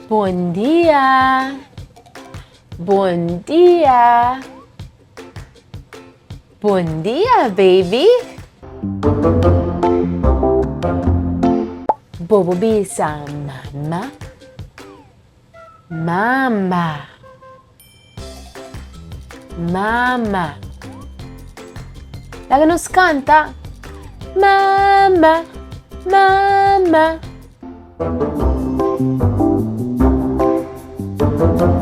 Bom dia. Bom dia. Bom dia, baby. Bobo bisa mama. Mama. Mama. La che nos canta. Mama. Mama.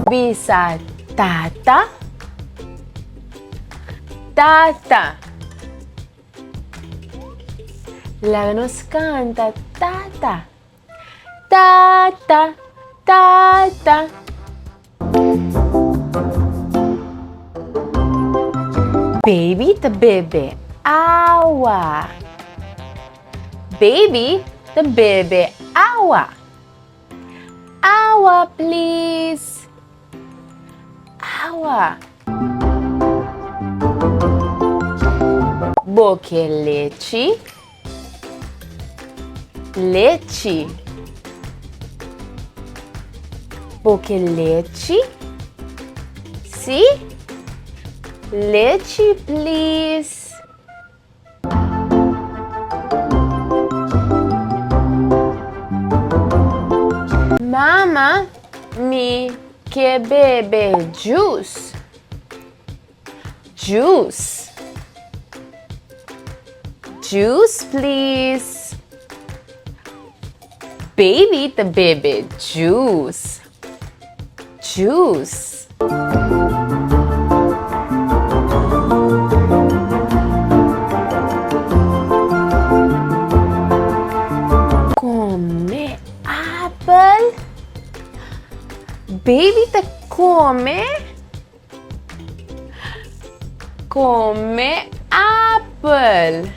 Bisa tata. Tata. La que nos canta tata. Tata. Tata. Baby the bebe agua. Baby the bebe agua. Agua, please. Agua. Boque leche. Leche. Boque leche. Sí. Leche, please. Mama, me que bebe juice. Juice. Juice, please. Baby the bebe juice. Juice. Come apple. Baby te come. Come apple.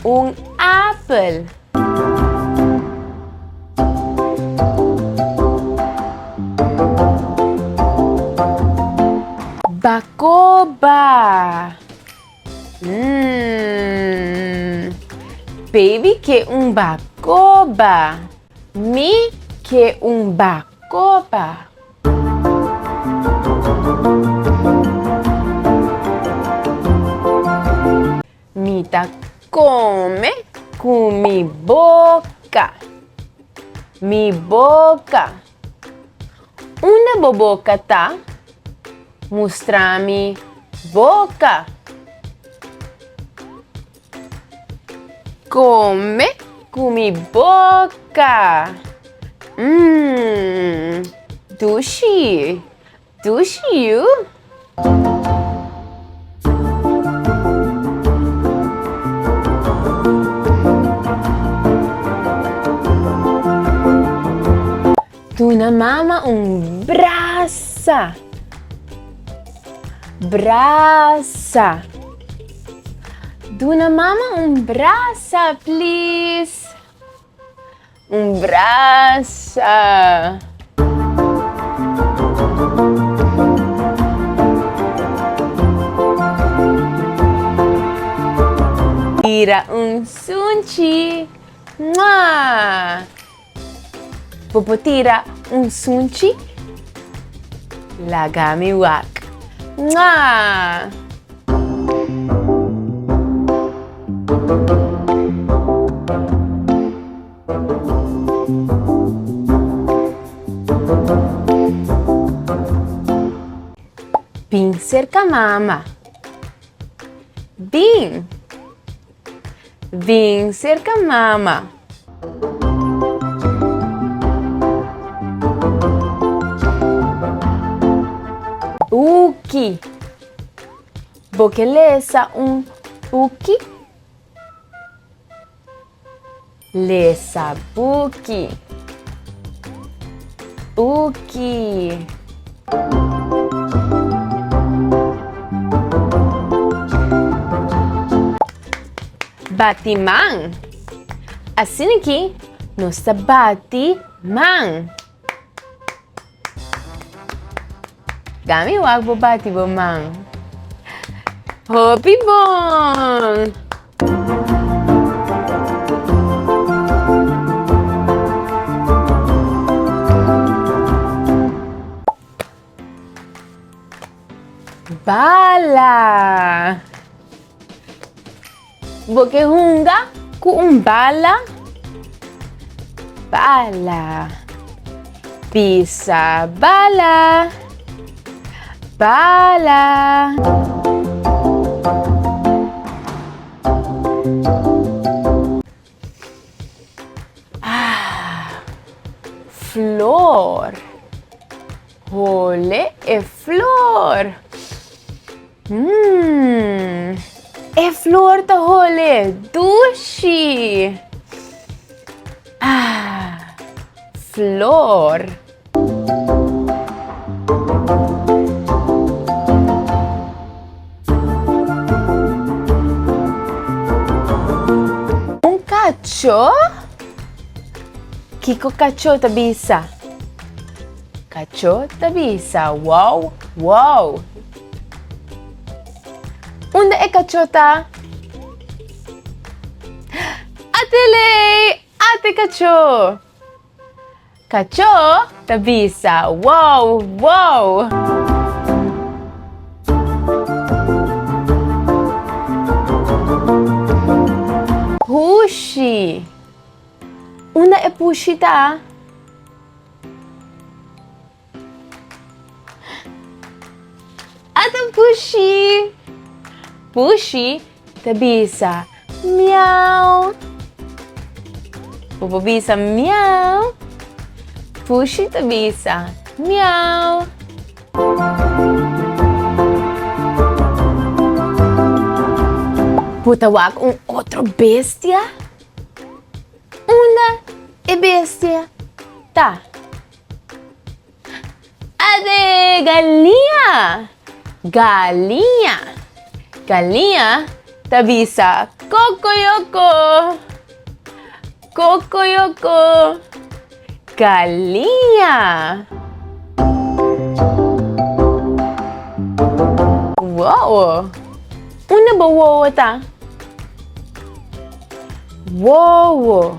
Un apple. Bacoba. Baby que un bacoba. Me que un bacoba. Mita come con mi boca. Mi boca. Una boboca ta. Mostrami boca. Come con mi boca. Dushi. Dushi you? Tuna mama un brasa. Brasa. Duna mama un brasa, please. Un brasa. Tira un sunchi. Mua. Popo tira un sunchi. Lagami wak. Mua. Bin cerca mama. Bin. Bin cerca mama. Uki. Boqueleza un uki. Lesa buki. Buki. Batimang. Assim aqui, nossa batimang. Gami wag bo bati bo mang. Hopi bon. bala. Bokehunga kuumbala. Bala. Bisa bala. Bala. Flor. Hole e flor. E flor ta hole. Dushi. Flor. Un cacho? Kiko cacho tabisa. Cacho tabisa. Wow, wow. Unda e cachota? Atele! Ate cacho! Cacho tabisa. Wow, wow. Pushi. Una e pushi ta? Ata pushi. Pushi tabisa. Meow. Pupabisa meow. Pushi tabisa. Meow. Putawag un otro bestia? Una e bestia ta. Ade galinha. Galinha. Galinha tabisa. Cocoyoco. Cocoyoco. Galinha. Wow. Una ba wow ta? Wow.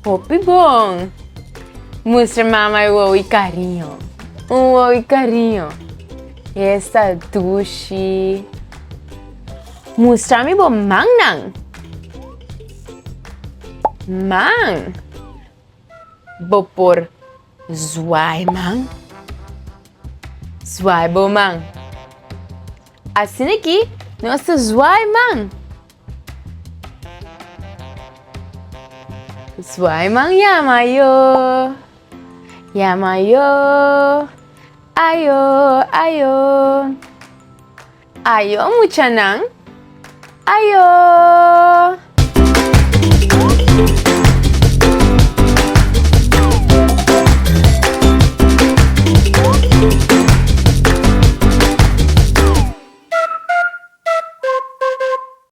Hopi bom. Mostra mamãe wow e carinho. Wow e carinho. Esta dushi. Mostra-me bom mang nang. Mang. Bo por zwai mang. Zwai bo mang. Assim aqui, nossa zwai mang. Zwai mang yamayo. Yamayo. Ayo, ayo. Ayo mucha nang. Ayo.